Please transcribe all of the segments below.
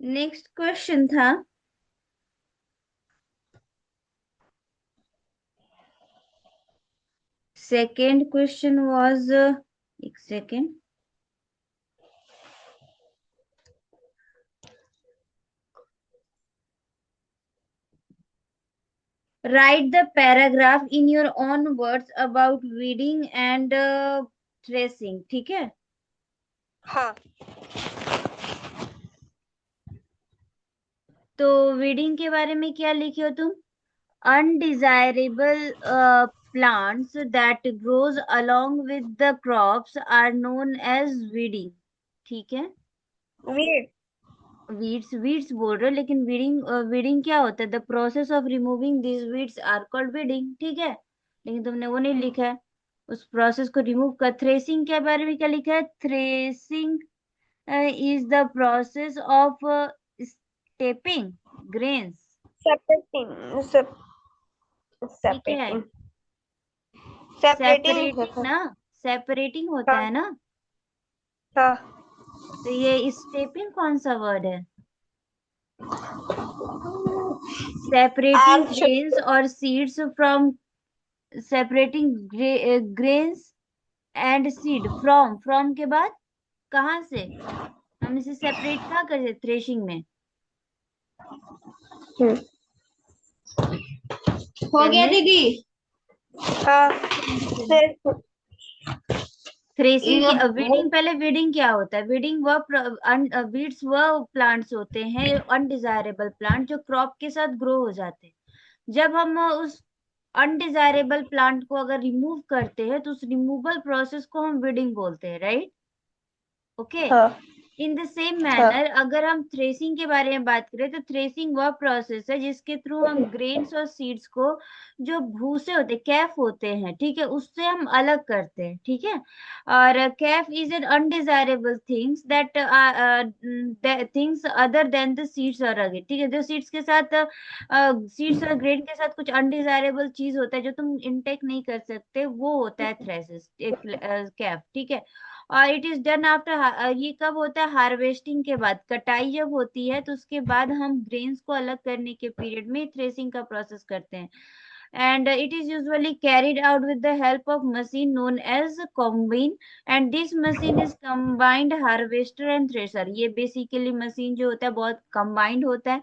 Next question था second question was एक second write the paragraph in your own words about weeding and threshing. ठीक है। हाँ। तो वीडिंग के बारे में क्या लिखे हो तुम? Undesirable plants that grows along with the crops are known as weeding. ठीक है। वीड। वीड्स वीड्स बोल रहे हो, लेकिन वीडिंग वीडिंग क्या होता है? The process of removing this weeds are called weeding. ठीक है, लेकिन तुमने वो नहीं लिखा है उस प्रोसेस को रिमूव कर। थ्रेसिंग के बारे में क्या लिखा है? Threshing is the process of stepping grains. Separating ठीक है, सेपरेटिंग सेपरेटिंग लिखा सेपरेटिंग था। ना, सेपरेटिंग होता है हाँ। ना। हाँ। तो ये स्टेपिंग कौन सा वर्ड है? Separating action. ग्रेन्स और seeds from, separating grains and seed from के बाद कहाँ से हम इसे सेपरेट कहाँ करते? थ्रेशिंग में। हो गया करने दीदी। हाँ। थ्रेसिंग की वो वीडिंग, पहले वीडिंग क्या होता है? वीडिंग वह वीड्स वह प्लांट्स होते हैं, अनडिजायरेबल प्लांट जो क्रॉप के साथ ग्रो हो जाते हैं। जब हम उस अनडिजायरेबल प्लांट को अगर रिमूव करते हैं तो उस रिमूवल प्रोसेस को हम वीडिंग बोलते हैं, राइट? ओके। हाँ। इन द सेम हाँ। मैनर अगर हम थ्रेसिंग के बारे में बात करें तो थ्रेसिंग वह प्रोसेस है जिसके थ्रू हम ग्रेन्स और सीड्स को, जो भूसे होते हैं, कैफ होते हैं, ठीक है, उससे हम अलग करते हैं। ठीक है। और Kaif is an undesirable things that things other than the seeds और अगे। ठीक है, जो सीड्स के साथ, सीड्स और ग्रेन के साथ कुछ अनडिजायरेबल चीज होता है जो तुम इनटेक नहीं कर सकते, वो होता है थ्रेसिस, एक कैफ। ठीक है। और इट इज डन आफ्टर, ये कब होता है? हार्वेस्टिंग के बाद, कटाई जब होती है तो उसके बाद हम ग्रेन्स को अलग करने के पीरियड में थ्रेसिंग का प्रोसेस करते हैं। And it is usually carried out with the help of machine known as combine. And this machine is combined harvester and thresher. ये बेसिकली मशीन जो होता है बहुत कंबाइंड होता है,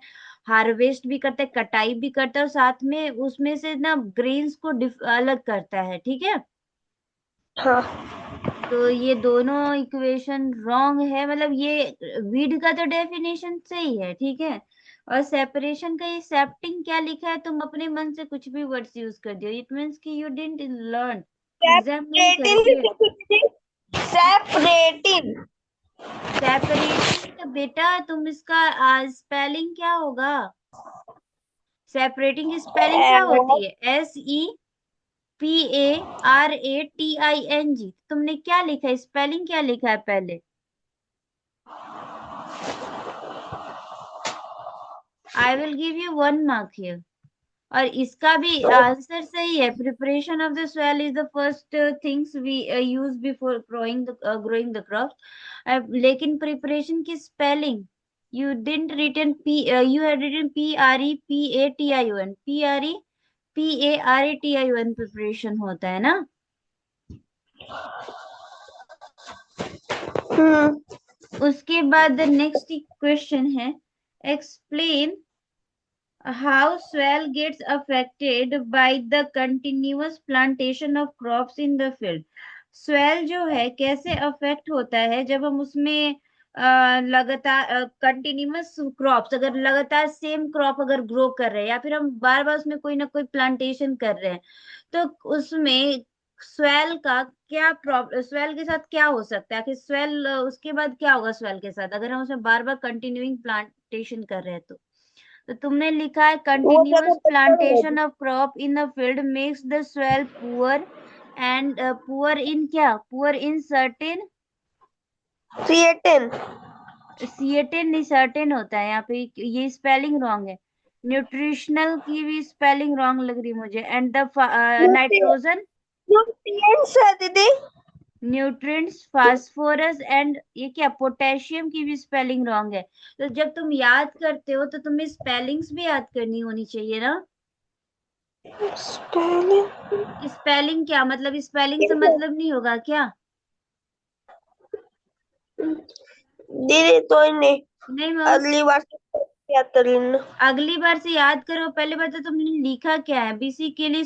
हार्वेस्ट भी करता है, कटाई भी करता है, और साथ में उसमें से ना ग्रेन्स को अलग करता है। ठीक है। हाँ। तो ये दोनों इक्वेशन रॉन्ग है, मतलब ये वीड का तो डेफिनेशन सही है। ठीक है। और सेपरेशन का ये सेप्टिंग क्या लिखा है? तुम अपने मन से कुछ भी वर्ड्स यूज कर दियो, इट मीन्स कि यू डिडंट लर्न, एग्जाम नहीं सेपरेटिंग करके। सेपरेटिंग। सेपरेटिंग तो बेटा तुम इसका स्पेलिंग क्या होगा? सेपरेटिंग की स्पेलिंग क्या होती है? SEPARATING। तुमने क्या लिखा है? स्पेलिंग क्या लिखा है पहले? I will give you 1 mark here. और इसका भी आंसर सही है। Preparation of the soil is the first things we use before growing the crop. लेकिन प्रिपरेशन की spelling, you didn't written P, you had written PREPATION। PREPARATION preparation होता है ना। उसके बाद नेक्स्ट क्वेश्चन है, explain how soil gets affected by the continuous plantation of crops in the field। soil जो है कैसे अफेक्ट होता है जब हम उसमें लगातार कंटिन्यूअस क्रॉप्स, अगर लगातार सेम क्रॉप अगर ग्रो कर रहे हैं या फिर हम बार बार उसमें कोई ना कोई प्लांटेशन कर रहे हैं, तो उसमें स्वेल का क्या प्रॉब्लम, स्वेल के साथ क्या हो सकता है कि स्वेल उसके बाद क्या होगा स्वेल के साथ अगर हम उसमें बार बार कंटिन्यूइंग प्लांटेशन कर रहे हैं? तो तुमने लिखा है वो जगह कंटिन्यूअस पत्थर प्लांटेशन होगी। Of crop in the field makes the soil poor and poor in क्या? Poor in certain, सिएटिन। सिएटेन नहीं सर्टेन होता है यहाँ पे, ये स्पेलिंग रॉन्ग है। न्यूट्रिशनल की भी स्पेलिंग रॉन्ग लग रही मुझे। एंड द नाइट्रोजन, न्यूट्रिएंट्स है दीदी। न्यूट्रिएंट्स, फास्फोरस एंड ये क्या, पोटेशियम की भी स्पेलिंग रॉन्ग है। तो जब तुम याद करते हो तो तुम्हें स्पेलिंग्स भी याद करनी होनी चाहिए ना। स्पेलिंग। स्पेलिंग क्या मतलब, स्पेलिंग से मतलब नहीं होगा क्या? दीदी तो नहीं, नहीं मैं अगली बार से याद कर लेना। अगली बार से याद करो। पहले बार तो तुमने लिखा क्या है बेसिकली।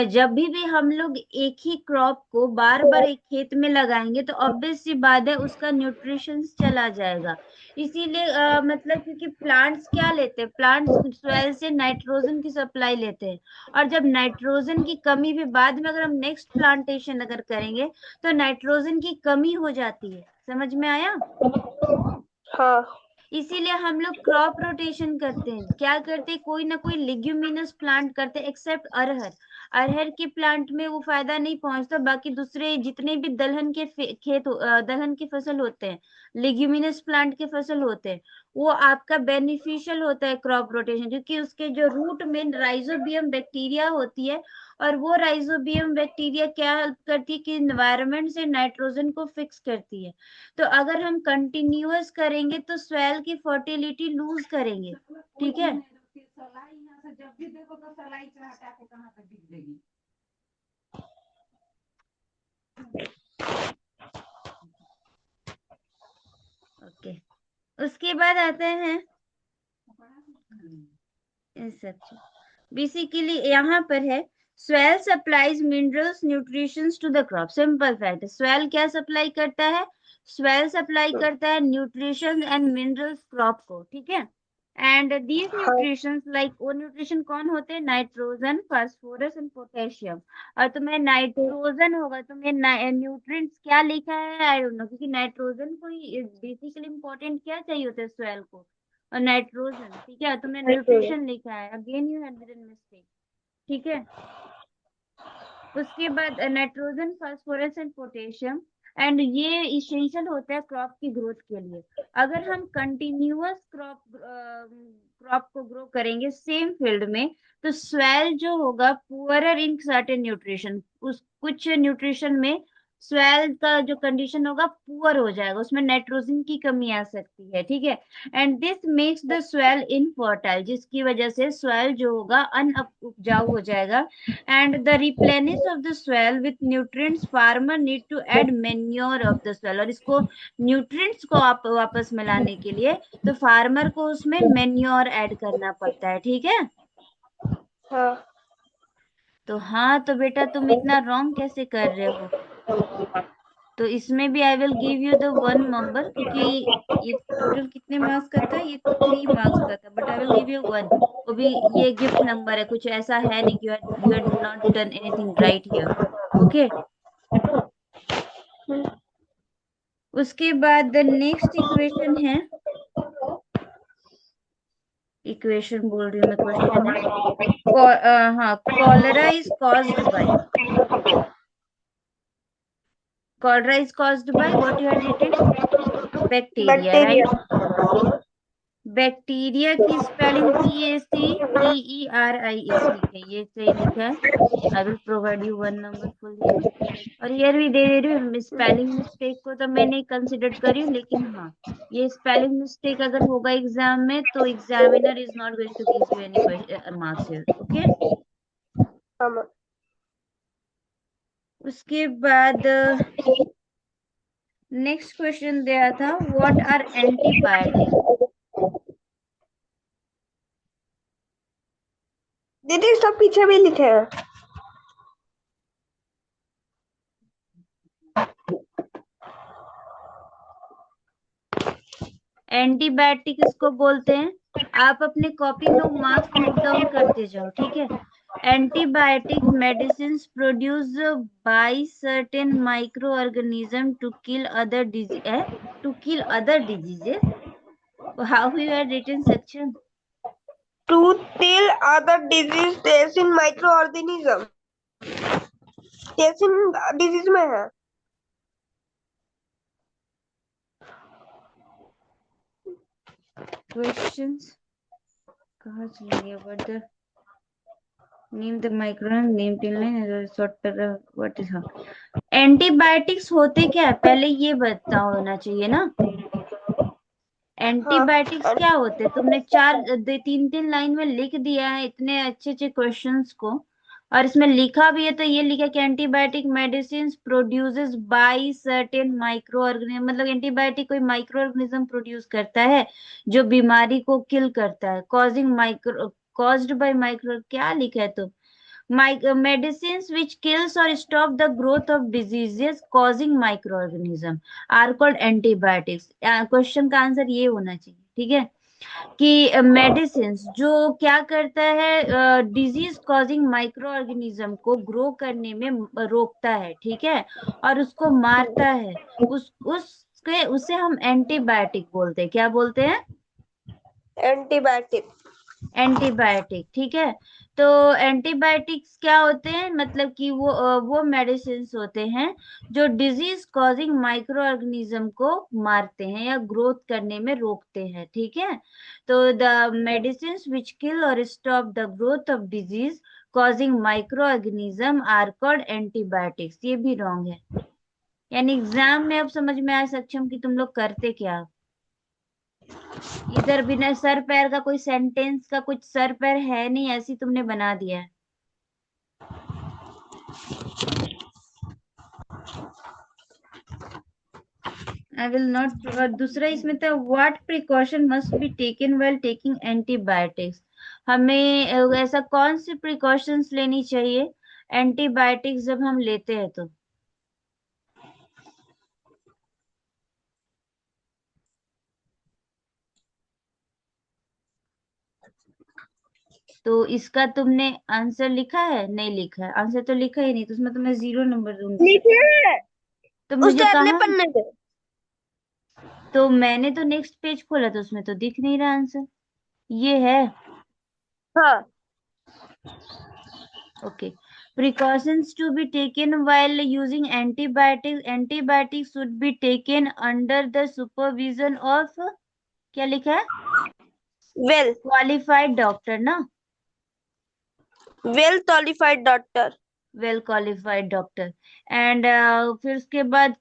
जब भी हम लोग एक ही क्रॉप को बार बार एक खेत में लगाएंगे तो ऑब्वियस सी बात है उसका न्यूट्रिशन चला जाएगा। इसीलिए मतलब क्योंकि प्लांट्स क्या लेते हैं, प्लांट्स सॉइल से नाइट्रोजन की सप्लाई लेते हैं। और जब नाइट्रोजन की कमी भी बाद में अगर हम नेक्स्ट प्लांटेशन अगर करेंगे तो नाइट्रोजन की कमी हो जाती है। समझ में आया? हाँ। इसीलिए हम लोग क्रॉप रोटेशन करते हैं। क्या करते हैं, कोई ना कोई लिग्यूमिनस प्लांट करते हैं एक्सेप्ट अरहर। अरहर के प्लांट में वो फायदा नहीं पहुंचता, बाकी दूसरे जितने भी दलहन की फसल होते हैं, लिग्यूमिनस प्लांट के फसल होते हैं, वो आपका बेनिफिशियल होता है क्रॉप रोटेशन, क्योंकि उसके जो रूट में राइजोबियम बैक्टीरिया होती है। और वो राइजोबियम बैक्टीरिया क्या हेल्प करती है कि इन्वायरमेंट से नाइट्रोजन को फिक्स करती है। तो अगर हम कंटिन्यूअस करेंगे तो स्वेल की फर्टिलिटी लूज करेंगे। ठीक है। ओके। उसके बाद आते हैं इंसेक्शन। बेसिकली यहाँ पर है, soil supplies minerals nutritions to the crop. Simple fact है, स्वेल क्या सप्लाई करता है, स्वेल सप्लाई करता है न्यूट्रिशन एंड मिनरल्स क्रॉप को। ठीक है। एंड दीज हाँ। न्यूट्रिशंस लाइक, वो न्यूट्रिशन कौन होते हैं, नाइट्रोजन, फास्फोरस एंड पोटेशियम। और तुम्हें नाइट्रोजन होगा, तुम्हें न्यूट्रिएंट्स क्या लिखा है आई डोंट नो, क्योंकि नाइट्रोजन को बेसिकली इंपॉर्टेंट क्या चाहिए होता है स्वेल को, और नाइट्रोजन। ठीक है, तुमने न्यूट्रिशन लिखा है, again you had made mistake. ठीक है। उसके बाद nitrogen, phosphorus and potassium. And ये इसेंशियल होता है क्रॉप की ग्रोथ के लिए। अगर हम कंटिन्यूअस क्रॉप को ग्रो करेंगे सेम फील्ड में, तो स्वेल जो होगा पुअरर इन सर्टेन न्यूट्रिशन, उस कुछ न्यूट्रिशन में स्वेल का जो कंडीशन होगा पुअर हो जाएगा, उसमें नाइट्रोजन की कमी आ सकती है। ठीक है। And this makes the swell infertile, जिसकी वजह से स्वेल जो होगा अन उपजाऊ हो जाएगा। And the replenish of the soil with nutrients, farmer need to add manure of the soil। और इसको nutrients को आप वापस मिलाने के लिए तो फार्मर को उसमें मेन्योर ऐड करना पड़ता है। ठीक है। हाँ। तो हाँ, तो बेटा तुम इतना रॉन्ग कैसे कर रहे हो? तो इसमें भी आई will give you the 1 number, क्योंकि ये टोटल कितने मार्क्स का था, ये 3 मार्क्स का था, but I will give you 1। वो भी ये गिफ्ट नंबर है, कुछ ऐसा है नहीं कि you had not done anything right here. Okay. उसके बाद नेक्स्ट इक्वेशन है, इक्वेशन बोल रही हूँ मैं, क्वेश्चन है। हाँ, cholera is caused by, cholera is caused by what you had written, bacteria, bacteria. Right. Bacteria की स्पेलिंग BACTERIA लिखे, ये सही लिखा है। I will provide you 1 number full here. और हियर भी दे रही हूँ, स्पेलिंग मिस्टेक को तो मैं नहीं कंसिडर करी हूँ, लेकिन हाँ, ये स्पेलिंग मिस्टेक अगर होगा एग्जाम में तो examiner is not going to give you any marks here. Okay. हाँ। उसके बाद नेक्स्ट क्वेश्चन दिया था, व्हाट आर एंटीबायोटिक। दीदी सब पीछे भी लिखे हैं। एंटीबायोटिक इसको बोलते हैं। आप अपने कॉपी में वो मार्क्स नोट डाउन करते जाओ। ठीक है। Antibiotic medicine produce by certain microorganism to kill other disease, to kill other diseases. How you are written section? To till other disease test in microorganism, test in disease में है। Questions कहाँ चले गए, what the name the micro name till short what is antibiotics होते क्या है पहले ये बता होना चाहिए ना। हाँ। एंटीबायोटिक्स क्या होते हैं, तुमने तीन तीन लाइन में लिख दिया है इतने अच्छे अच्छे क्वेश्चंस को। और इसमें लिखा भी है तो ये लिखा कि antibiotic medicine produces bye certain micro organism, मतलब एंटीबायोटिक कोई माइक्रो ऑर्गेनिज्म प्रोड्यूस करता है जो बीमारी को किल करता है। Causing micro caused by micro क्या लिखा है तो medicines which kills or stop the growth of diseases causing microorganism are called antibiotics। Question का आंसर ये होना चाहिए, ठीक है, कि मेडिसिन जो क्या करता है डिजीज कॉजिंग माइक्रो ऑर्गेनिज्म को ग्रो करने में रोकता है, ठीक है, और उसको मारता है। उसके उसे हम एंटीबायोटिक बोलते हैं। क्या बोलते हैं? एंटीबायोटिक। एंटीबायोटिक, ठीक है। तो एंटीबायोटिक्स क्या होते हैं, मतलब कि वो मेडिसिन होते हैं जो डिजीज कॉजिंग माइक्रो ऑर्गेनिज्म को मारते हैं या ग्रोथ करने में रोकते हैं, ठीक है। तो द मेडिसिन विच किल और stop the growth of disease causing microorganism are called antibiotics. ये भी रॉन्ग है। यानी एग्जाम में अब समझ में आ सक्षम कि तुम लोग करते क्या। इधर बिना सर पैर का कोई सेंटेंस का कुछ सर पैर है नहीं, ऐसी तुमने बना दिया है। I will not. और दूसरा इसमें था what precaution must be taken well taking antibiotics. हमें ऐसा कौन सी प्रिकॉशंस लेनी चाहिए एंटीबायोटिक्स जब हम लेते हैं तो। तो इसका तुमने आंसर लिखा है? नहीं लिखा है, आंसर तो लिखा ही नहीं, तो उसमें तुम्हें 0 नंबर दूंगी। लिखे है। तो उसके मुझे अगले कहा, पन्ने पे। तो मैंने तो नेक्स्ट पेज खोला तो उसमें तो दिख नहीं रहा आंसर। ये है। हाँ। Okay. Precautions to be taken while using antibiotics. Antibiotics should be taken under the supervision of, क्या लिखा है, वेल। क्वालिफाइड डॉक्टर ना। Well qualified doctor. Well qualified doctor. And फिर उसके बाद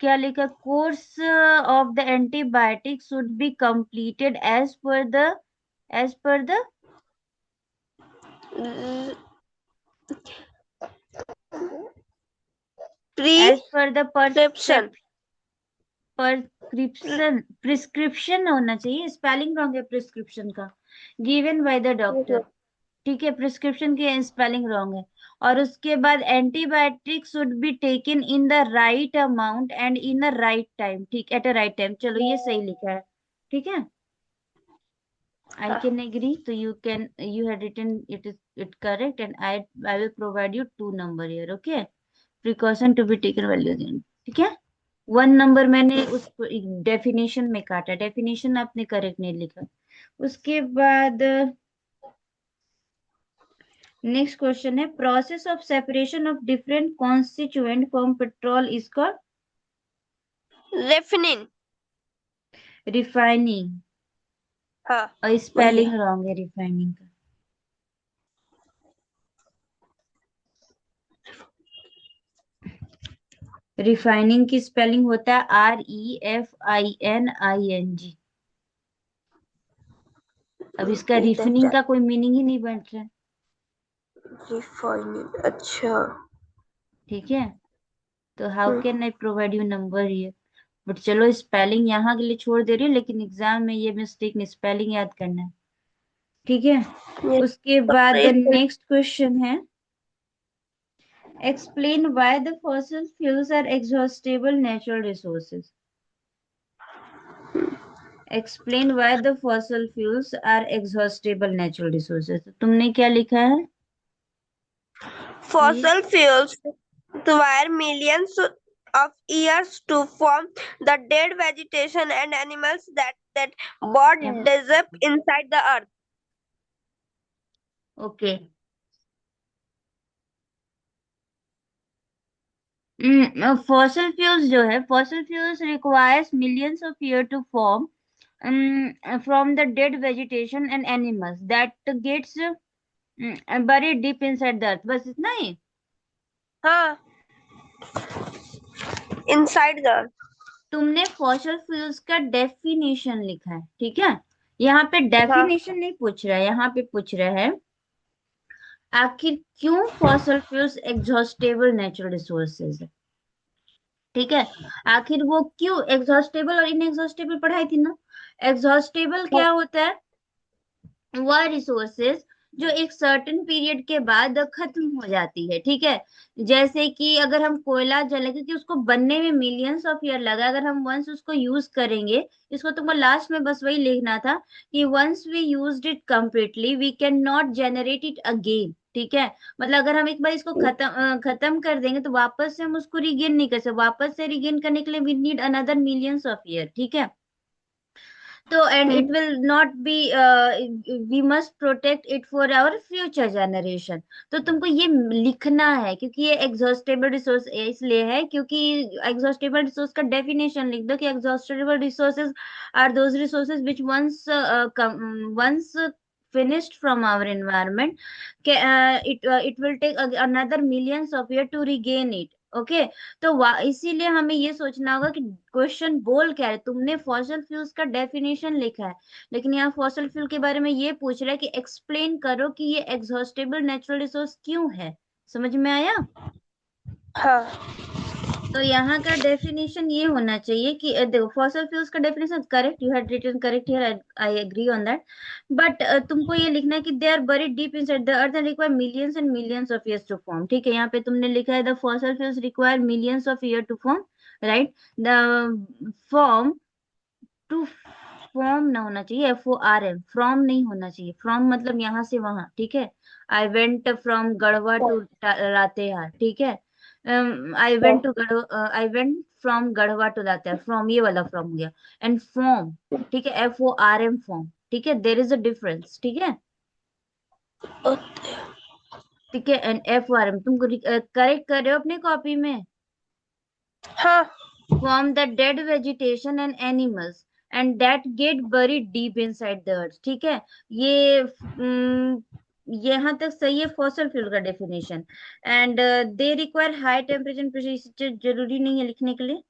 क्या लिखा, course of the antibiotic should be completed as per the as per the prescription. Prescription होना चाहिए, स्पेलिंग रॉन्ग है प्रिस्क्रिप्शन का। गिवन बाय द डॉक्टर, ठीक है, प्रिस्क्रिप्शन की स्पेलिंग रॉन्ग है। और उसके बाद antibiotic should be taken in the right amount and in the right time, ठीक, एट अ राइट टाइम। चलो ये सही लिखा है, ठीक है। I can agree, so you had written it correct, and I will provide you 2 number here, okay। Precaution to be taken value again, ठीक है। 1 नंबर मैंने उस डेफिनेशन में काटा, डेफिनेशन आपने करेक्ट नहीं लिखा। उसके बाद नेक्स्ट क्वेश्चन है process of separation of different constituent from petrol is called refining. Refining. हाँ और वही स्पेलिंग है। रॉन्ग है रिफाइनिंग का। रिफाइनिंग की स्पेलिंग होता है REFINING। अब इसका रिफनिंग का कोई मीनिंग ही नहीं बन रहा है, रिफाइनिन, अच्छा। ठीक है। तो how can I provide you number ये। बट चलो स्पेलिंग यहाँ के लिए छोड़ दे रही हूँ, लेकिन एग्जाम में ये मिस्टेक नहीं, स्पेलिंग याद करना है, ठीक है। ये उसके सब बाद सही। नेक्स्ट क्वेश्चन है explain why the fossil fuels are exhaustible natural resources. Explain why the fossil fuels are exhaustible natural resources. तो तुमने क्या लिखा है ये। Fossil fuels require millions of years to form the dead vegetation and animals that bird develop inside the earth. Okay. Fossil fuels जो है, fossil fuels requires millions of year to form from the dead vegetation and animals that gets buried deep inside the earth, बस इतना ही। हाँ, inside the. तुमने fossil fuels का definition लिखा है, ठीक है। यहाँ पे हाँ। डेफिनेशन नहीं पूछ रहा है, यहाँ पे पूछ रहा है आखिर क्यों fossil fuels exhaustible natural resources है, ठीक है। आखिर वो क्यों एग्जॉस्टेबल और इनएग्जॉस्टेबल पढ़ाई थी ना। एग्जॉस्टेबल हाँ। क्या होता है, वह रिसोर्सेज जो एक सर्टेन पीरियड के बाद खत्म हो जाती है, ठीक है। जैसे कि अगर हम कोयला जले, क्योंकि उसको बनने में मिलियंस ऑफ ईयर लगा, अगर हम वंस उसको यूज करेंगे, इसको तुमको लास्ट में बस वही लिखना था कि once we used it completely we can not generate it again, ठीक है। मतलब अगर हम एक बार इसको खत्म कर देंगे तो वापस से हम उसको रिगेन नहीं कर सकते, वापस से रिगेन करने के लिए we need another millions of year, ठीक है। तो and it hmm. Will not be, we must protect it for our future generation. तो तुमको ये लिखना है, क्योंकि ये एग्जॉस्टेबल रिसोर्स इसलिए है क्योंकि एग्जॉस्टेबल रिसोर्स का डेफिनेशन लिख दो कि exhaustible resources are those resources which once finished from our environment, it will take another millions of year to regain it, okay. तो इसीलिए हमें ये सोचना होगा कि क्वेश्चन बोल क्या है। तुमने फॉसिल फ्यूल्स का डेफिनेशन लिखा है, लेकिन यहाँ फॉसिल फ्यूल के बारे में ये पूछ रहा है कि एक्सप्लेन करो कि ये एग्जॉस्टेबल नेचुरल रिसोर्स क्यों है। समझ में आया। हाँ। तो यहाँ का डेफिनेशन ये होना चाहिए कि देखो फॉसिल फ्यूल्स का definition correct, you had written correct here, I agree on that. But तुमको ये लिखना है कि they are buried deep inside the earth and require millions and millions of years to form, ठीक है। यहाँ पे तुमने लिखा है the fossil fuels require millions of year to form, right. The form to form ना होना चाहिए, FORM, फ्रॉम नहीं होना चाहिए, फ्रॉम मतलब यहाँ से वहां, ठीक है। I went from Garhwa to Latehar, ठीक है। I went from Garhwa to Latehar, from ये वाला फ्रॉम हो गया। एंड फॉर्म, ठीक है, FORM फॉर्म, ठीक है, देर इज अ डिफरेंस, ठीक है। ठीक है, एंड FORM तुमको करेक्ट कर रहे हो अपने कॉपी में। हाँ। From the dead vegetation and animals and that get buried deep inside the earth, ठीक है। ये यहाँ तक सही है फॉसल फ्यूल का definition. And they require high temperature pressure, जरूरी नहीं है लिखने के लिए।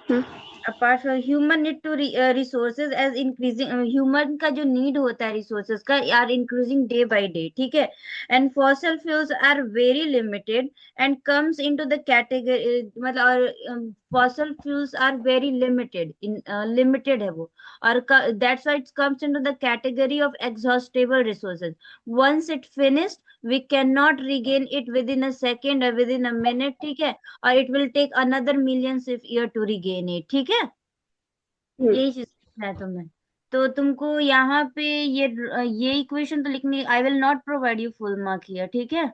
Hmm. Apart from human need to resources as increasing, human का जो नीड होता है रिसोर्सेज का are increasing day by day, ठीक है। And fossil fuels are very limited and comes into the category, मतलब और fossil fuels are very limited, इन लिमिटेड है वो। और that's why it comes into the category of exhaustible resources. Once it finished we cannot regain it within a second or within a minute, ठीक है। और it will take another millions of year to regain it, ठीक है। हम्म। यही चीज है तुम्हें। तो तुमको यहाँ पे ये इक्वेशन तो लिखनी, I will not provide you full mark here, ठीक है।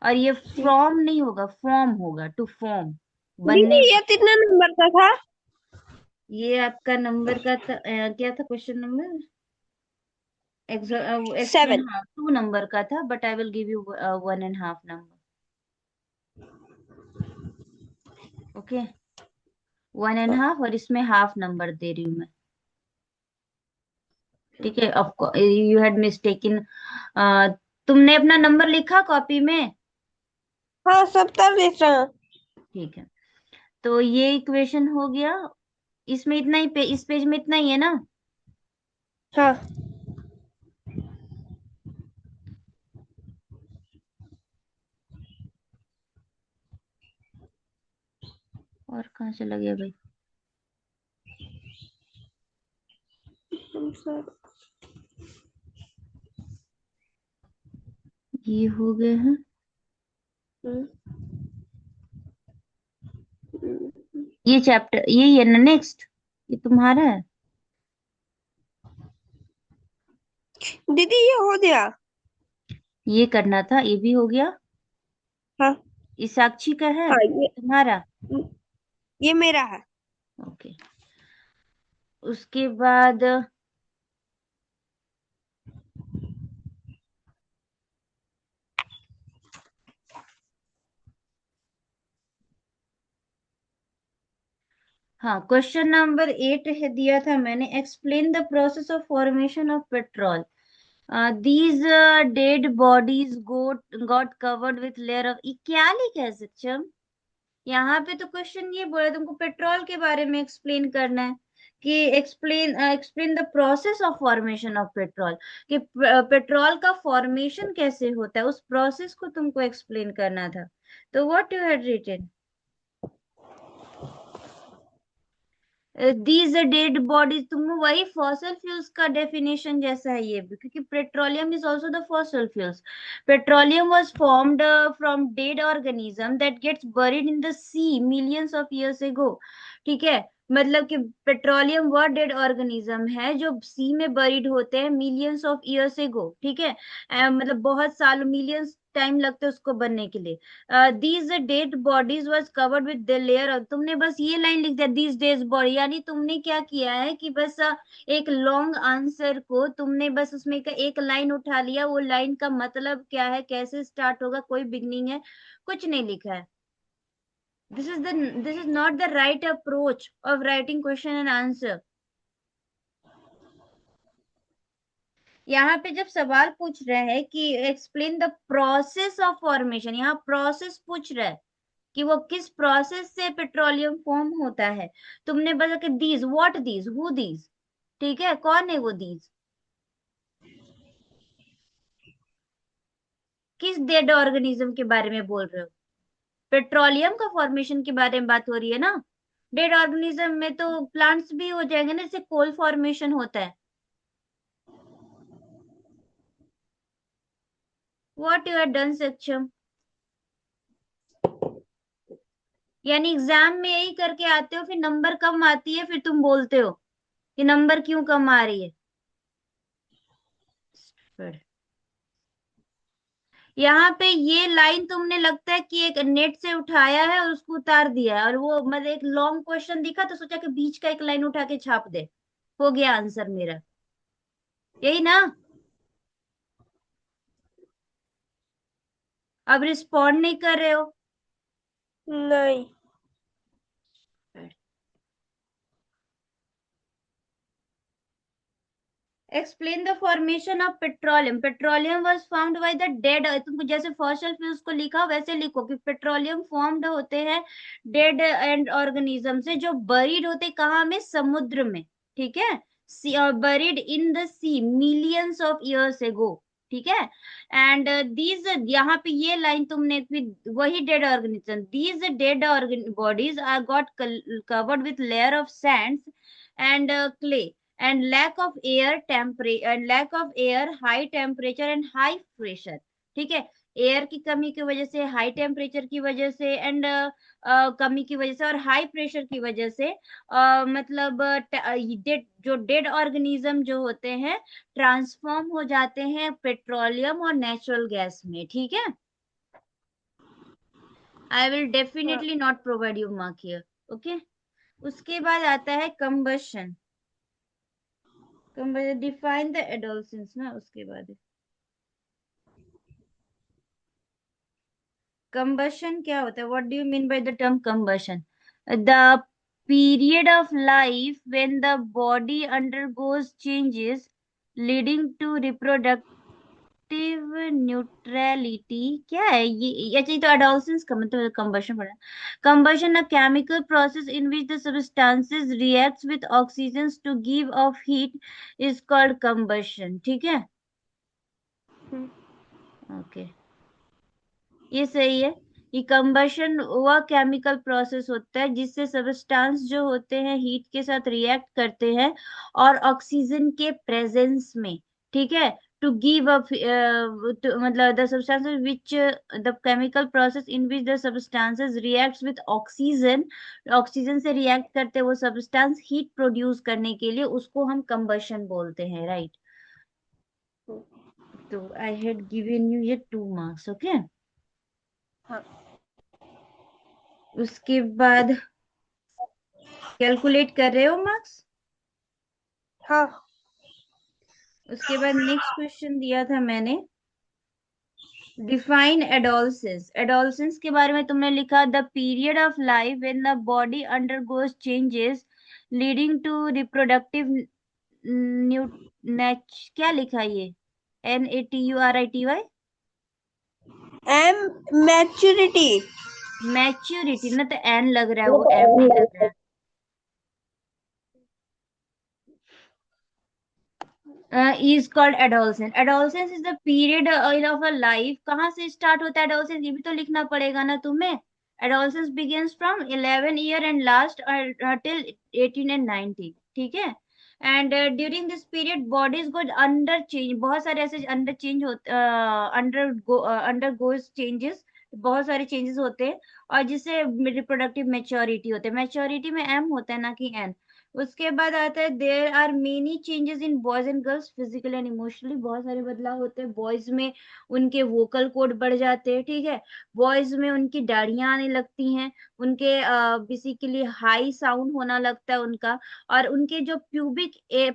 और ये फ्रॉम नहीं होगा, फॉर्म होगा, टू फॉर्म, दीदी बनने। ये कितना नंबर का था? ये आपका नंबर का था, क्या था क्वेश्चन नंबर, एक्सप्लेन, 7। हाँ 2 नंबर का था, but I will give you 1.5 number, okay. 1.5 और इसमें हाफ नंबर दे रही हूँ मैं, ठीक है। यू हैड मिस्टेकन, तुमने अपना नंबर लिखा कॉपी में, हाँ, 70 लिख रहा हूँ। ठीक है। तो ये इक्वेशन हो गया, इसमें इतना ही इस पेज में इतना ही है ना। हाँ। और कहाँ चला गया भाई, ये हो गए हैं। हम्म। ये चैप्टर यही है ना, नेक्स्ट ये तुम्हारा है। दीदी ये हो गया। ये करना था, ये भी हो गया। हाँ। ये साक्षी का है हाँ, तुम्हारा, ये मेरा है। ओके। उसके बाद हाँ, क्वेश्चन नंबर 8 है दिया था मैंने, explain the process of formation of petrol. These dead bodies got covered with layer of, क्या लिखा है सक्षम? यहाँ पे तो क्वेश्चन ये बोला तुमको पेट्रोल के बारे में एक्सप्लेन करना है, कि explain the process of formation of petrol, कि पेट्रोल का फॉर्मेशन कैसे होता है, उस प्रोसेस को तुमको एक्सप्लेन करना था। तो what you had written? These dead bodies, तुम वही फॉसल फ्यूल्स का डेफिनेशन जैसा है ये भी, क्योंकि petroleum is also the fossil fuels. Petroleum was formed from dead organism that gets buried in the sea millions of years ago. ठीक है, मतलब कि पेट्रोलियम वह डेड ऑर्गेनिज्म है जो सी में बरीड होते हैं मिलियंस ऑफ इयर्स एगो। ठीक है, मतलब बहुत साल, मिलियंस टाइम लगते हैं उसको बनने के लिए। These dead bodies was covered with the layer, और तुमने बस ये लाइन लिख दिया दीज डेज बॉडी, यानी तुमने क्या किया है कि बस एक लॉन्ग आंसर को तुमने बस उसमें का एक लाइन उठा लिया, वो लाइन का मतलब क्या है, कैसे स्टार्ट होगा, कोई बिगनिंग है, कुछ नहीं लिखा है। This is not the right approach of writing question and answer. यहाँ पे जब सवाल पूछ रहे हैं कि explain the process of formation, यहाँ प्रोसेस पूछ रहा है कि वो किस प्रोसेस से पेट्रोलियम फॉर्म होता है। तुमने बोला कि these, what these, who these, ठीक है, कौन है वो दीज, किस डेड ऑर्गेनिज्म के बारे में बोल रहे हो? पेट्रोलियम का फॉर्मेशन के बारे में बात हो रही है ना। डेड ऑर्गेनिज्म में तो प्लांट्स भी हो जाएंगे ना, जैसे कोल फॉर्मेशन होता है। व्हाट यू हैव डन सक्षम? यानी एग्जाम में यही करके आते हो, फिर नंबर कम आती है, फिर तुम बोलते हो कि नंबर क्यों कम आ रही है। फिर यहाँ पे ये लाइन तुमने लगता है कि एक नेट से उठाया है और उसको उतार दिया है, और वो मतलब एक लॉन्ग क्वेश्चन दिखा तो सोचा कि बीच का एक लाइन उठा के छाप दे, हो गया आंसर मेरा, यही ना? अब रिस्पॉन्ड नहीं कर रहे हो। नहीं। Explain the formation of petroleum, petroleum was found by the dead, तुमको जैसे फॉसिल फ्यूल्स को लिखा वैसे लिखो कि पेट्रोलियम फॉर्म्ड होते हैं डेड एंड ऑर्गेनिज्म से, जो बरीड होते कहाँ में, समुद्र में। ठीक है, buried in the sea millions of years ago. ठीक है, एंड दीज, यहाँ पे ये लाइन तुमने फिर वही dead organism, these dead bodies are got covered with layer of sands and clay and lack of air, high temperature and high pressure। ठीक है, एयर की कमी की वजह से, हाई टेम्परेचर की वजह से, एंड कमी की वजह से, और हाई प्रेशर की वजह से मतलब जो डेड ऑर्गेनिज्म जो होते हैं ट्रांसफॉर्म हो जाते हैं पेट्रोलियम और नेचुरल गैस में। ठीक है, आई विल हाँ। Definitely not provide you mark here. Okay, उसके बाद आता है कंबशन। डिफाइन द एडोलसेंस ना, उसके बाद कंबशन क्या होता है, what do you mean by the term combustion? The period of life when the body undergoes changes leading to reproductive neutrality. क्या है ये? अच्छा, ये तो एडोलसेंस का मतलब कंबशन पड़ा। Combustion a chemical process in which the substances reacts with oxygen to give off heat is called combustion. ठीक है, ओके, ये सही है। ये कंबशन वह केमिकल प्रोसेस होता है जिससे सब्सटेंस जो होते हैं हीट के साथ रिएक्ट करते हैं और ऑक्सीजन के प्रेजेंस में। ठीक है, टू गिव अ मतलब the substances which, the chemical process in which the substances reacts with oxygen, oxygen से रिएक्ट करते हैं वो सब्सटेंस हीट प्रोड्यूस करने के लिए, उसको हम कंबशन बोलते हैं, राइट? तो आई हैड गिवन यू ये 2 मार्क्स। ओके, हाँ। उसके बाद कैलकुलेट कर रहे हो मार्क्स? हाँ। उसके बाद नेक्स्ट क्वेश्चन दिया था मैंने, डिफाइन एडोलसेंस। एडोलसेंस के बारे में तुमने लिखा the period of life when the body undergoes changes leading to reproductive new क्या लिखा ये? NATURITY। M maturity. मैच्योरिटी ना, तो एन लग रहा है, वो एम नहीं लग रहा है। Is called adolescence. Adolescence is the period of a life. कहाँ से स्टार्ट होता है एडोलसेंस, ये भी तो लिखना पड़ेगा ना तुम्हें। Adolescence begins from 11 year and last till 18 and 19, ठीक है। And during this period bodies को अंडर चेंज, बहुत सारे ऐसे अंडर चेंज होते, अंडर गोज चेंजेस, बहुत सारे चेंजेस होते हैं। और जिससे रिप्रोडक्टिव मेच्योरिटी होते हैं। मेच्योरिटी में एम होता है ना कि एन। उसके बाद आता है there are many changes in boys and girls physical and emotionally. बहुत सारे बदलाव होते हैं बॉयज में, उनके वोकल कोड बढ़ जाते हैं, ठीक है। बॉयज में उनकी दाढ़ियां आने लगती हैं, उनके बेसिकली हाई साउंड होना लगता है उनका। और उनके जो प्यूबिक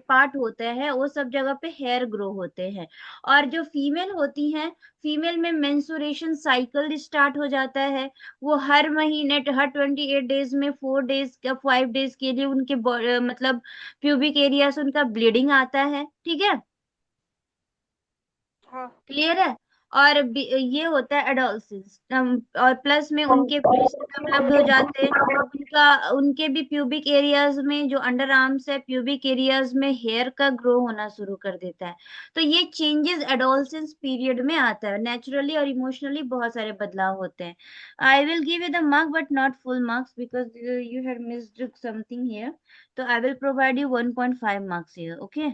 पार्ट होते हैं वो सब जगह पे हेयर ग्रो होते हैं। और जो फीमेल होती हैं, फीमेल में मेंसुरेशन साइकिल स्टार्ट हो जाता है। वो हर महीने, हर 28 डेज में 4 डेज या 5 डेज के लिए उनके मतलब प्यूबिक एरिया से उनका ब्लीडिंग आता है, ठीक है। हाँ। क्लियर है। और ये होता है एडोलसेंस। और प्लस में उनके ब्रेस्ट डेवलप्ड हो जाते हैं। उनका, उनके भी प्यूबिक एरियाज में, जो अंडर आर्म्स है, प्यूबिक एरियाज में हेयर का ग्रो होना शुरू कर देता है। तो ये चेंजेस एडोलसेंस पीरियड में आता है। नेचुरली और इमोशनली बहुत सारे बदलाव होते हैं। I will give you the mark but not full marks because you have missed something here. तो I will provide you 1.5 marks here, okay.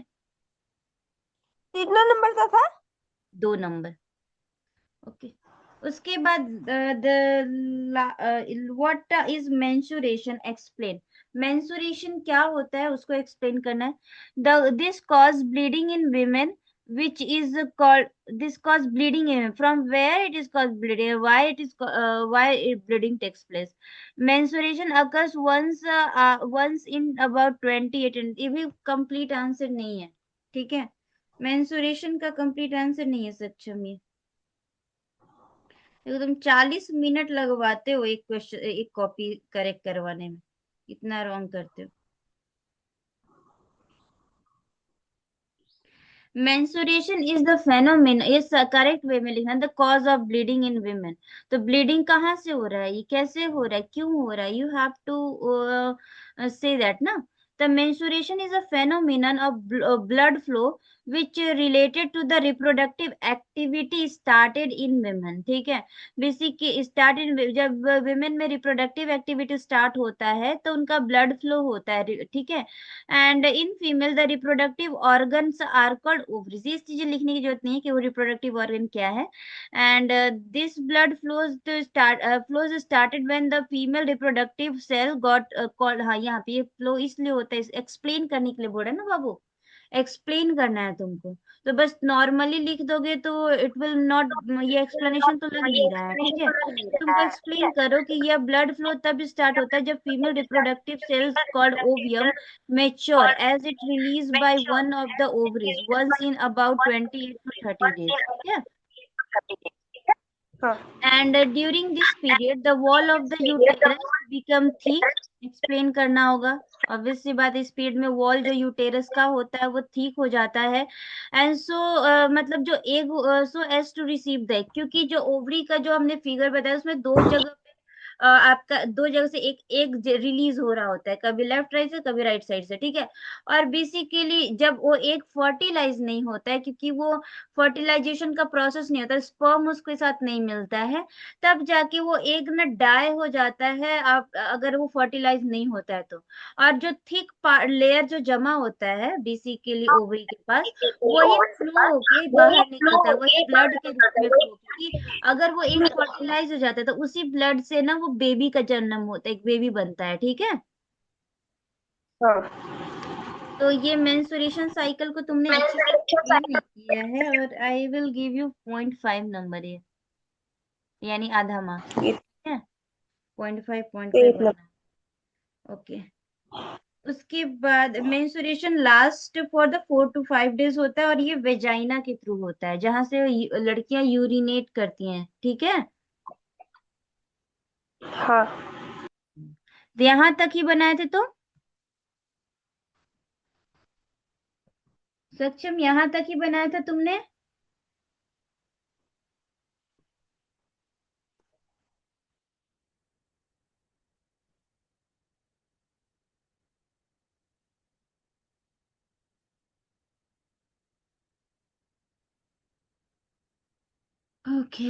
कितना नंबर का था? 2 नंबर, ओके। उसके बाद the what is menstruation, explain. मेंसुरेशन क्या होता है उसको एक्सप्लेन करना है। The this cause bleeding in women which is called, this cause bleeding in, from where it is caused bleeding, why it is why it bleeding takes place. Menstruation occurs once in about 28, ये भी complete answer नहीं है, ठीक है। Mensuration का complete answer नहीं है सक्षम ये। देखो तुम 40 मिनट लगवाते हो एक क्वेश्चन, एक कॉपी करेक्ट करवाने में, इतना रॉन्ग करते हो। मेंसुरेशन इज द फेनोमेन, ये करेक्ट वे में लिखना, the cause of bleeding in women। तो ब्लीडिंग कहाँ से हो रहा है, ये कैसे हो रहा है, क्यों हो रहा है, you have to say that ना। The menstruation is a phenomenon of blood flow which related to the reproductive activity started in women, ठीक है। बेसिक स्टार्टेड, जब women में रिप्रोडक्टिव एक्टिविटी स्टार्ट होता है तो उनका ब्लड फ्लो होता है, ठीक है। And in female the reproductive organs are called ovaries. ये चीजें लिखने की जरूरत नहीं है कि वो रिप्रोडक्टिव ऑर्गन क्या है। And this blood flows started when the female reproductive cell got called, हाँ यहाँ पे ये फ्लो इसलिए होता है, एक्सप्लेन करने के लिए बोला ना बाबू, एक्सप्लेन करना है तुमको। तो बस नॉर्मली लिख दोगे तो इट विल नॉट, ये एक्सप्लेनेशन तो लग नहीं रहा है, ठीक है। तुमको एक्सप्लेन करो कि यह ब्लड फ्लो तब स्टार्ट होता है जब female reproductive cells called ovum mature as it release by one of the ovaries once in about 28 to 30 days, ठीक है। हाँ। And during this period the wall of the uterus become thick. Explain करना होगा। Obvious सी बात, इस period में wall जो uterus का होता है वो ठीक हो जाता है। एंड सो मतलब जो egg, so as to receive the, क्योंकि जो ओवरी का जो हमने फिगर बताया उसमें दो जगह आपका दो जगह से एक एक रिलीज हो रहा होता है, कभी लेफ्ट राइट से कभी राइट साइड से, ठीक है। और बेसिकली जब वो एक फर्टिलाइज नहीं होता है, क्योंकि वो फर्टिलाइजेशन का प्रोसेस नहीं होता, स्पर्म उसके साथ नहीं मिलता है, तब जाके वो एग ना डाई हो जाता है, आप अगर वो फर्टिलाइज नहीं होता है तो। और जो थिक लेयर जो जमा होता है बेसिकली ओवरी के पास, वही फ्लो होके बाहर निकलता है, वही ब्लड के रूप में फ्लो, क्योंकि अगर वो एक फर्टिलाइज हो जाता है तो उसी ब्लड से ना वो बेबी का जन्म होता है, एक बेबी बनता है, ठीक है। हाँ। तो ये मेंस्ट्रुएशन साइकिल को तुमने अच्छे से एक्सप्लेन नहीं किया है, और आई विल गिव यू 0.5 नंबर ये, यानी आधा मार्क्स, ठीक है। 0.5 एक आधा, ओके। उसके बाद menstruation last for the 4 to 5 days होता है, और ये वेजाइना के थ्रू होता है, जहां से लड़कियां यूरिनेट करती हैं, ठीक है। हाँ। यहां तक ही बनाए थे तो सक्षम, यहाँ तक ही बनाया था तुमने। ओके